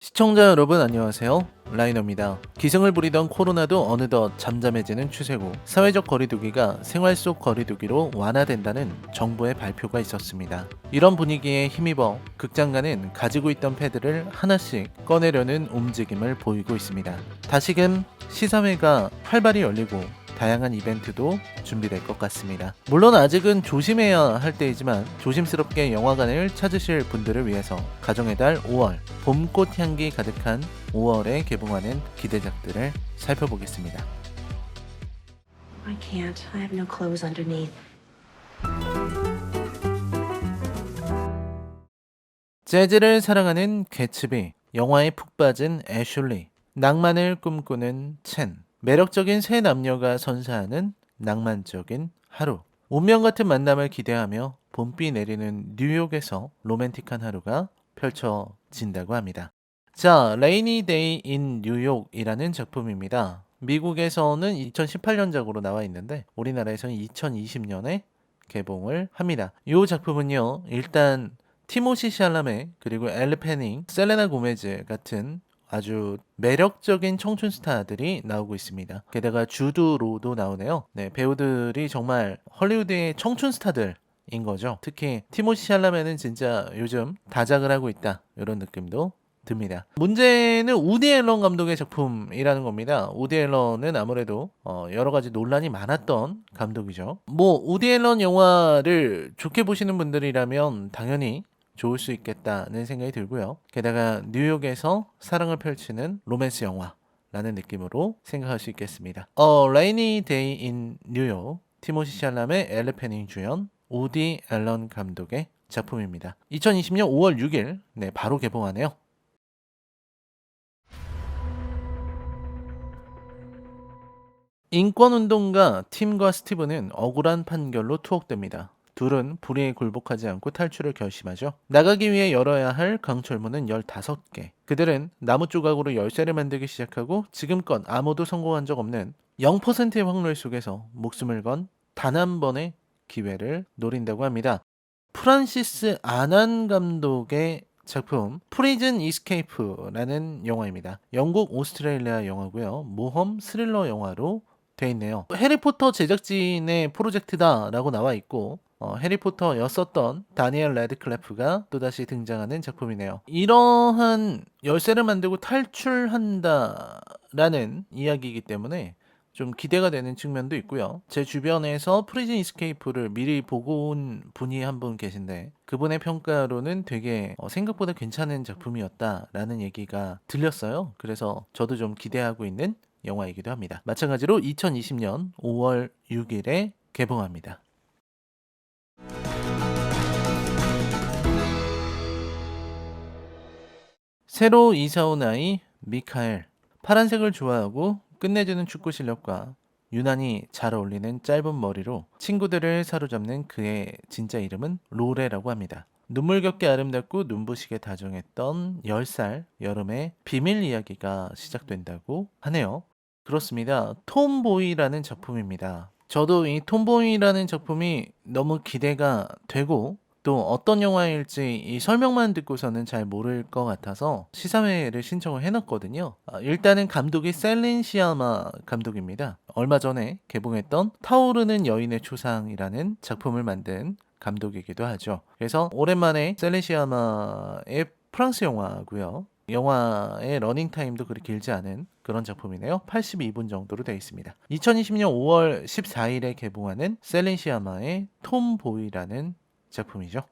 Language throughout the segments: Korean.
시청자 여러분 안녕하세요. 라이너입니다. 기승을 부리던 코로나도 어느덧 잠잠해지는 추세고 사회적 거리두기가 생활 속 거리두기로 완화된다는 정부의 발표가 있었습니다. 이런 분위기에 힘입어 극장가는 가지고 있던 패드를 하나씩 꺼내려는 움직임을 보이고 있습니다. 다시금 시사회가 활발히 열리고 다양한 이벤트도 준비될 것 같습니다. 물론 아직은 조심해야 할 때이지만 조심스럽게 영화관을 찾으실 분들을 위해서 가정의 달 5월 봄꽃 향기 가득한 5월에 개봉하는 기대작들을 살펴보겠습니다. I can't. I have no clothes underneath. 재즈를 사랑하는 개츠비, 영화에 푹 빠진 애슐리, 낭만을 꿈꾸는 첸, 매력적인 세 남녀가 선사하는 낭만적인 하루. 운명 같은 만남을 기대하며 봄비 내리는 뉴욕에서 로맨틱한 하루가 펼쳐진다고 합니다. 자, 레이니 데이 인 뉴욕이라는 작품입니다. 미국에서는 2018년작으로 나와 있는데 우리나라에서는 2020년에 개봉을 합니다. 이 작품은요, 일단 티모시 샬라메 그리고 엘리 패닝, 셀레나 고메즈 같은 아주 매력적인 청춘 스타들이 나오고 있습니다. 게다가 주드 로도 나오네요. 네, 배우들이 정말 헐리우드의 청춘 스타들인 거죠. 특히 티모시 샬라메는 진짜 요즘 다작을 하고 있다, 이런 느낌도 듭니다. 문제는 우디 앨런 감독의 작품이라는 겁니다. 우디 앨런은 아무래도 여러 가지 논란이 많았던 감독이죠. 뭐 우디 앨런 영화를 좋게 보시는 분들이라면 당연히 좋을 수 있겠다는 생각이 들고요. 게다가 뉴욕에서 사랑을 펼치는 로맨스 영화라는 느낌으로 생각할 수 있겠습니다. 레이니 데이 인 뉴욕, 티모시 샬람의 엘리 패닝 주연, 우디 앨런 감독의 작품입니다. 2020년 5월 6일, 네, 바로 개봉하네요. 인권운동가 팀과 스티브는 억울한 판결로 투옥됩니다. 둘은 불의에 굴복하지 않고 탈출을 결심하죠. 나가기 위해 열어야 할 강철문은 15개. 그들은 나무 조각으로 열쇠를 만들기 시작하고 지금껏 아무도 성공한 적 없는 0%의 확률 속에서 목숨을 건 단 한 번의 기회를 노린다고 합니다. 프란시스 아난 감독의 작품 프리즌 이스케이프라는 영화입니다. 영국 오스트레일리아 영화고요. 모험 스릴러 영화로 돼 있네요. 해리포터 제작진의 프로젝트다라고 나와 있고 해리포터였었던 다니엘 레드클래프가 또다시 등장하는 작품이네요. 이러한 열쇠를 만들고 탈출한다라는 이야기이기 때문에 좀 기대가 되는 측면도 있고요. 제 주변에서 프리즌 이스케이프를 미리 보고 온 분이 한 분 계신데 그분의 평가로는 되게 생각보다 괜찮은 작품이었다라는 얘기가 들렸어요. 그래서 저도 좀 기대하고 있는 영화이기도 합니다. 마찬가지로 2020년 5월 6일에 개봉합니다. 새로 이사 온 아이 미카엘. 파란색을 좋아하고 끝내주는 축구 실력과 유난히 잘 어울리는 짧은 머리로 친구들을 사로잡는 그의 진짜 이름은 로레라고 합니다. 눈물겹게 아름답고 눈부시게 다정했던 10살 여름의 비밀 이야기가 시작된다고 하네요. 그렇습니다. 톰보이라는 작품입니다. 저도 이 톰보이라는 작품이 너무 기대가 되고 또 어떤 영화일지 이 설명만 듣고서는 잘 모를 것 같아서 시사회를 신청을 해놨거든요. 일단은 감독이 셀린 시아마 감독입니다. 얼마 전에 개봉했던 타오르는 여인의 초상이라는 작품을 만든 감독이기도 하죠. 그래서 오랜만에 셀린 시아마의 프랑스 영화고요. 영화의 러닝타임도 그리 길지 않은 그런 작품이네요. 82분 정도로 되어 있습니다. 2020년 5월 14일에 개봉하는 셀린 시아마의 톰보이라는 작품이죠.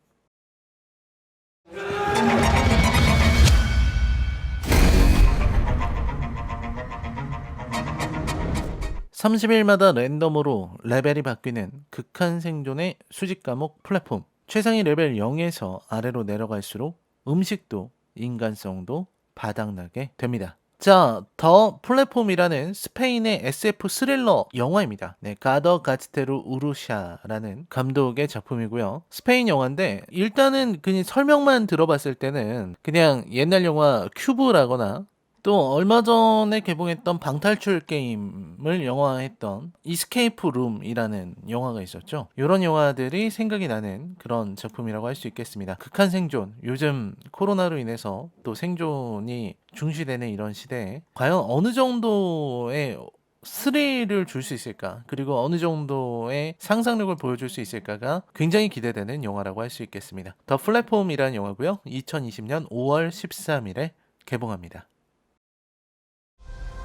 30일마다 랜덤으로 레벨이 바뀌는 극한 생존의 수직 과목 플랫폼. 최상위 레벨 0에서 아래로 내려갈수록 음식도 인간성도 바닥나게 됩니다. 자, 더 플랫폼이라는 스페인의 SF 스릴러 영화입니다. 네, 가더 가스테루 우루샤라는 감독의 작품이고요. 스페인 영화인데 일단은 그냥 설명만 들어봤을 때는 그냥 옛날 영화 큐브라거나 또 얼마 전에 개봉했던 방탈출 게임을 영화화했던 이스케이프 룸이라는 영화가 있었죠. 이런 영화들이 생각이 나는 그런 작품이라고 할 수 있겠습니다. 극한 생존, 요즘 코로나로 인해서 또 생존이 중시되는 이런 시대에 과연 어느 정도의 스릴을 줄 수 있을까, 그리고 어느 정도의 상상력을 보여줄 수 있을까가 굉장히 기대되는 영화라고 할 수 있겠습니다. 더 플랫폼이라는 영화고요. 2020년 5월 13일에 개봉합니다.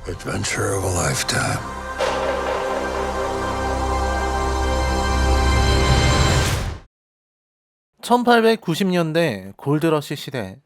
Adventure of a lifetime. 1890년대 골드러시 시대,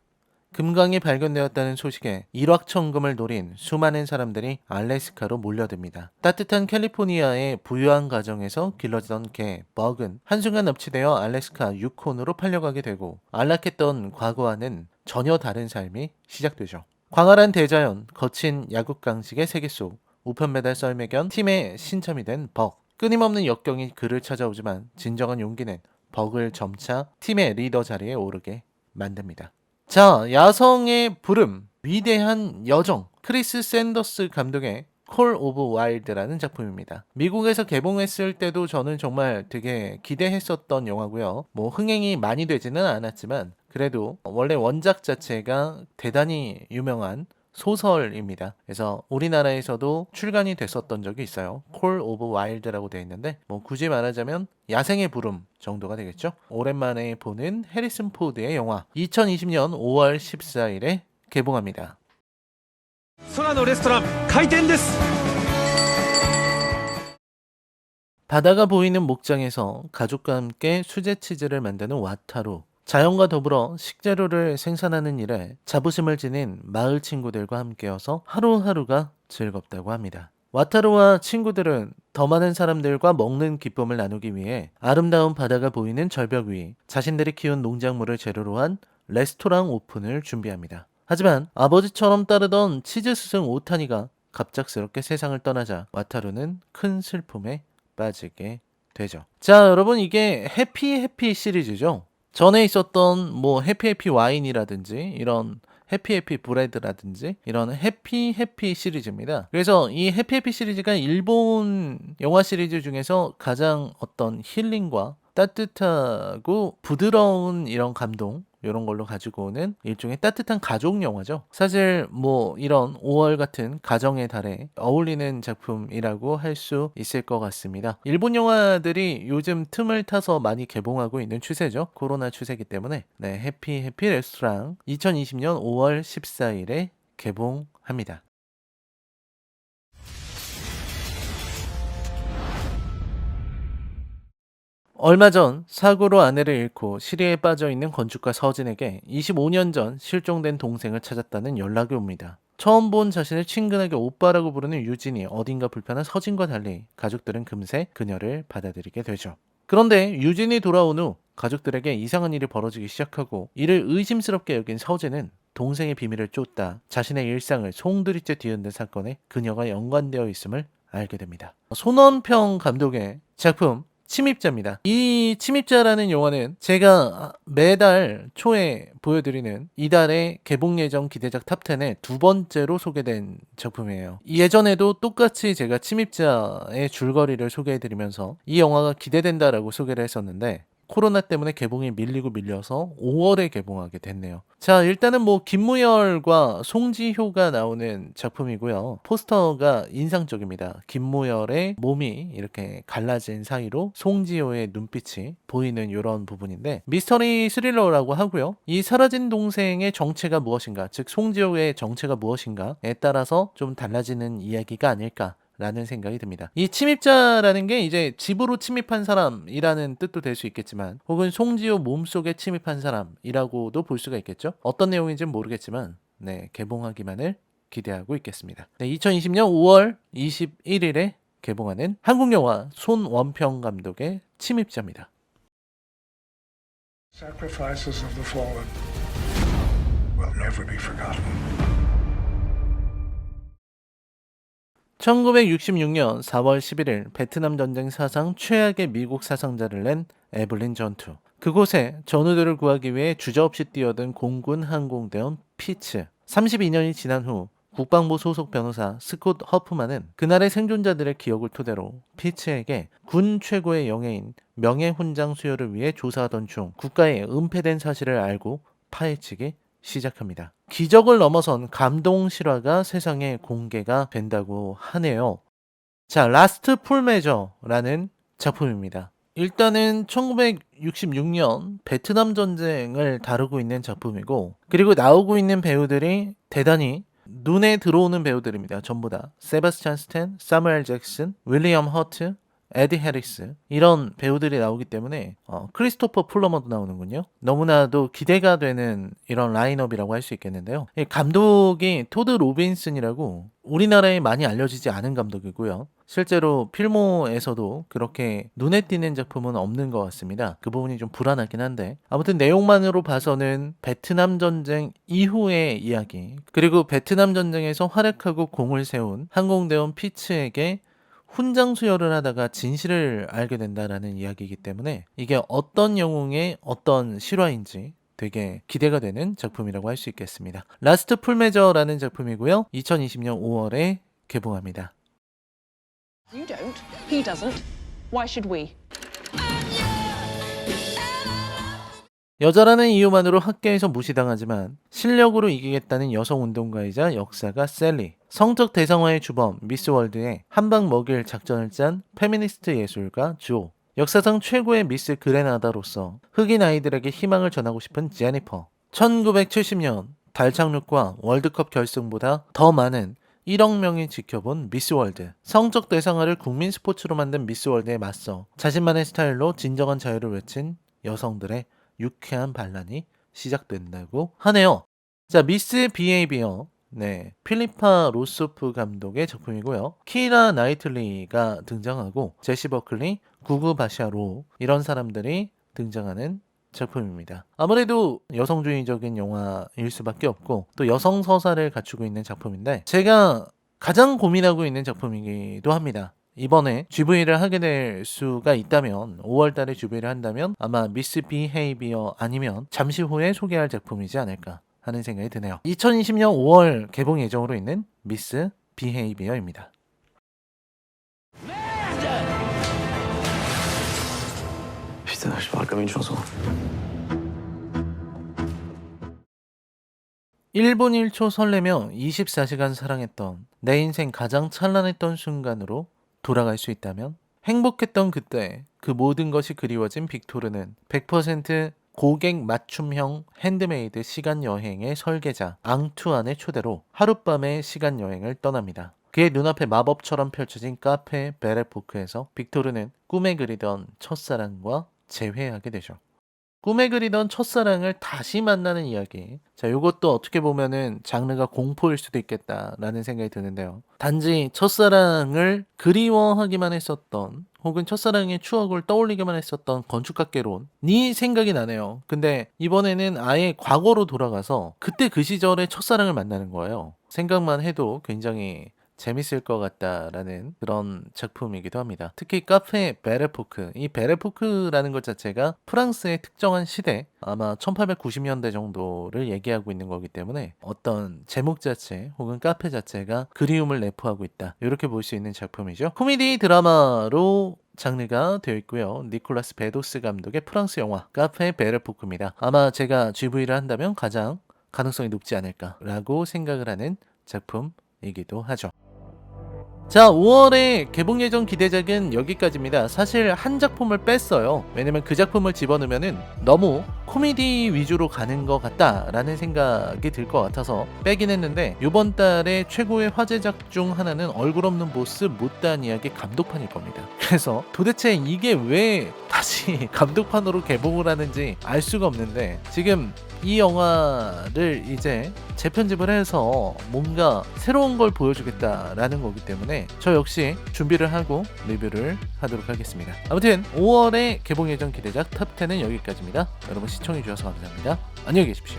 금강이 발견되었다는 소식에 일확천금을 노린 수많은 사람들이 알래스카로 몰려듭니다. 따뜻한 캘리포니아의 부유한 가정에서 길러지던 개, 벅은 한순간 납치되어 알래스카 유콘으로 팔려가게 되고 안락했던 과거와는 전혀 다른 삶이 시작되죠. 광활한 대자연, 거친 야국 강식의 세계 속 우편 배달 썰매견 팀의 신참이 된 벅. 끊임없는 역경이 그를 찾아오지만 진정한 용기는 벅을 점차 팀의 리더 자리에 오르게 만듭니다. 자, 야성의 부름, 위대한 여정, 크리스 샌더스 감독의 콜 오브 와일드라는 작품입니다. 미국에서 개봉했을 때도 저는 정말 되게 기대했었던 영화고요. 뭐 흥행이 많이 되지는 않았지만 그래도 원래 원작 자체가 대단히 유명한 소설입니다. 그래서 우리나라에서도 출간이 됐었던 적이 있어요. 콜 오브 와일드라고 되어 있는데 뭐 굳이 말하자면 야생의 부름 정도가 되겠죠. 오랜만에 보는 해리슨 포드의 영화, 2020년 5월 14일에 개봉합니다. 空のレストラン開店です。 바다가 보이는 목장에서 가족과 함께 수제 치즈를 만드는 와타루. 자연과 더불어 식재료를 생산하는 일에 자부심을 지닌 마을 친구들과 함께여서 하루하루가 즐겁다고 합니다. 와타루와 친구들은 더 많은 사람들과 먹는 기쁨을 나누기 위해 아름다운 바다가 보이는 절벽 위 자신들이 키운 농작물을 재료로 한 레스토랑 오픈을 준비합니다. 하지만 아버지처럼 따르던 치즈 스승 오타니가 갑작스럽게 세상을 떠나자 와타루는 큰 슬픔에 빠지게 되죠. 자, 여러분, 이게 해피 시리즈죠. 전에 있었던 뭐 해피 와인이라든지 이런 해피 브레드라든지 이런 해피 시리즈입니다. 그래서 이 해피 시리즈가 일본 영화 시리즈 중에서 가장 어떤 힐링과 따뜻하고 부드러운 이런 감동, 이런 걸로 가지고 오는 일종의 따뜻한 가족 영화죠. 사실 뭐 이런 5월 같은 가정의 달에 어울리는 작품이라고 할 수 있을 것 같습니다. 일본 영화들이 요즘 틈을 타서 많이 개봉하고 있는 추세죠. 코로나 추세이기 때문에. 네, 해피 레스토랑 2020년 5월 14일에 개봉합니다. 얼마 전 사고로 아내를 잃고 시리에 빠져 있는 건축가 서진에게 25년 전 실종된 동생을 찾았다는 연락이 옵니다. 처음 본 자신을 친근하게 오빠라고 부르는 유진이 어딘가 불편한 서진과 달리 가족들은 금세 그녀를 받아들이게 되죠. 그런데 유진이 돌아온 후 가족들에게 이상한 일이 벌어지기 시작하고 이를 의심스럽게 여긴 서진은 동생의 비밀을 쫓다 자신의 일상을 송두리째 뒤흔든 사건에 그녀가 연관되어 있음을 알게 됩니다. 손원평 감독의 작품 침입자입니다. 이 침입자라는 영화는 제가 매달 초에 보여드리는 이달의 개봉 예정 기대작 탑10에 두 번째로 소개된 작품이에요. 예전에도 똑같이 제가 침입자의 줄거리를 소개해드리면서 이 영화가 기대된다라고 소개를 했었는데 코로나 때문에 개봉이 밀려서 5월에 개봉하게 됐네요. 자, 일단은 뭐 김무열과 송지효가 나오는 작품이고요. 포스터가 인상적입니다. 김무열의 몸이 이렇게 갈라진 사이로 송지효의 눈빛이 보이는 이런 부분인데 미스터리 스릴러라고 하고요. 이 사라진 동생의 정체가 무엇인가, 즉 송지효의 정체가 무엇인가에 따라서 좀 달라지는 이야기가 아닐까 라는 생각이 듭니다. 이 침입자라는 게 이제 집으로 침입한 사람이라는 뜻도 될 수 있겠지만 혹은 송지효 몸속에 침입한 사람이라고도 볼 수가 있겠죠. 어떤 내용인지는 모르겠지만 네, 개봉하기만을 기대하고 있겠습니다. 네, 2020년 5월 21일에 개봉하는 한국 영화 손원평 감독의 침입자입니다. Sacrifices of the fallen will never be forgotten. 1966년 4월 11일 베트남 전쟁 사상 최악의 미국 사상자를 낸 에블린 전투. 그곳에 전우들을 구하기 위해 주저없이 뛰어든 공군 항공대원 피츠. 32년이 지난 후 국방부 소속 변호사 스콧 허프만은 그날의 생존자들의 기억을 토대로 피츠에게 군 최고의 영예인 명예훈장 수여를 위해 조사하던 중 국가에 은폐된 사실을 알고 파헤치기 시작합니다. 기적을 넘어선 감동 실화가 세상에 공개가 된다고 하네요. 자, 라스트 풀메저라는 작품입니다. 일단은 1966년 베트남 전쟁을 다루고 있는 작품이고, 그리고 나오고 있는 배우들이 대단히 눈에 들어오는 배우들입니다. 전부 다 세바스찬 스탠, 사무엘 잭슨, 윌리엄 허트, 에디 해리스, 이런 배우들이 나오기 때문에 크리스토퍼 플러머도 나오는군요. 너무나도 기대가 되는 이런 라인업이라고 할 수 있겠는데요. 이 감독이 토드 로빈슨이라고 우리나라에 많이 알려지지 않은 감독이고요. 실제로 필모에서도 그렇게 눈에 띄는 작품은 없는 것 같습니다. 그 부분이 좀 불안하긴 한데, 아무튼 내용만으로 봐서는 베트남 전쟁 이후의 이야기, 그리고 베트남 전쟁에서 활약하고 공을 세운 항공대원 피츠에게 훈장 수여를 하다가 진실을 알게 된다라는 이야기이기 때문에 이게 어떤 영웅의 어떤 실화인지 되게 기대가 되는 작품이라고 할 수 있겠습니다. 라스트 풀메저라는 작품이고요. 2020년 5월에 개봉합니다. You don't. He doesn't. Why should we? 여자라는 이유만으로 학교에서 무시당하지만 실력으로 이기겠다는 여성운동가이자 역사가 셀리, 성적 대상화의 주범 미스 월드에 한방 먹일 작전을 짠 페미니스트 예술가 조, 역사상 최고의 미스 그레나다로서 흑인 아이들에게 희망을 전하고 싶은 제니퍼, 1970년 달 착륙과 월드컵 결승보다 더 많은 1억 명이 지켜본 미스 월드, 성적 대상화를 국민 스포츠로 만든 미스 월드에 맞서 자신만의 스타일로 진정한 자유를 외친 여성들의 유쾌한 반란이 시작된다고 하네요. 자, 미스 비헤이비어, 네, 필리파 로소프 감독의 작품이고요. 키라 나이틀리가 등장하고 제시 버클리, 구구 바샤로, 이런 사람들이 등장하는 작품입니다. 아무래도 여성주의적인 영화일 수밖에 없고 또 여성 서사를 갖추고 있는 작품인데, 제가 가장 고민하고 있는 작품이기도 합니다. 이번에 GV를 하게 될 수가 있다면, 5월달에 GV를 한다면 아마 미스 비헤이비어 아니면 잠시 후에 소개할 작품이지 않을까 하는 생각이 드네요. 2020년 5월 개봉 예정으로 있는 미스 비헤이비어입니다. Putain, je parle comme une chanson. 1분 1초 설레며 24시간 사랑했던 내 인생 가장 찬란했던 순간으로 돌아갈 수 있다면, 행복했던 그때 그 모든 것이 그리워진 빅토르는 100% 고객 맞춤형 핸드메이드 시간여행의 설계자 앙투안의 초대로 하룻밤의 시간여행을 떠납니다. 그의 눈앞에 마법처럼 펼쳐진 카페 베레포크에서 빅토르는 꿈에 그리던 첫사랑과 재회하게 되죠. 꿈에 그리던 첫사랑을 다시 만나는 이야기. 자, 이것도 어떻게 보면은 장르가 공포일 수도 있겠다라는 생각이 드는데요. 단지 첫사랑을 그리워하기만 했었던, 혹은 첫사랑의 추억을 떠올리기만 했었던 건축학개론이 생각이 나네요. 근데 이번에는 아예 과거로 돌아가서 그때 그 시절의 첫사랑을 만나는 거예요. 생각만 해도 굉장히 재밌을 것 같다라는 그런 작품이기도 합니다. 특히 카페 베레포크, 이 베레포크라는 것 자체가 프랑스의 특정한 시대, 아마 1890년대 정도를 얘기하고 있는 거기 때문에 어떤 제목 자체 혹은 카페 자체가 그리움을 내포하고 있다, 이렇게 볼 수 있는 작품이죠. 코미디 드라마로 장르가 되어 있고요. 니콜라스 베도스 감독의 프랑스 영화 카페 베레포크입니다. 아마 제가 GV를 한다면 가장 가능성이 높지 않을까라고 생각을 하는 작품이기도 하죠. 자, 5월에 개봉 예정 기대작은 여기까지입니다. 사실 한 작품을 뺐어요. 왜냐면 그 작품을 집어넣으면은 너무 코미디 위주로 가는 것 같다라는 생각이 들 것 같아서 빼긴 했는데, 이번 달에 최고의 화제작 중 하나는 얼굴 없는 보스 못다한 이야기 감독판일 겁니다. 그래서 도대체 이게 왜 다시 감독판으로 개봉을 하는지 알 수가 없는데, 지금 이 영화를 이제 재편집을 해서 뭔가 새로운 걸 보여주겠다라는 거기 때문에 저 역시 준비를 하고 리뷰를 하도록 하겠습니다. 아무튼 5월에 개봉 예정 기대작 탑10은 여기까지입니다. 여러분 시청해주셔서 감사합니다. 안녕히 계십시오.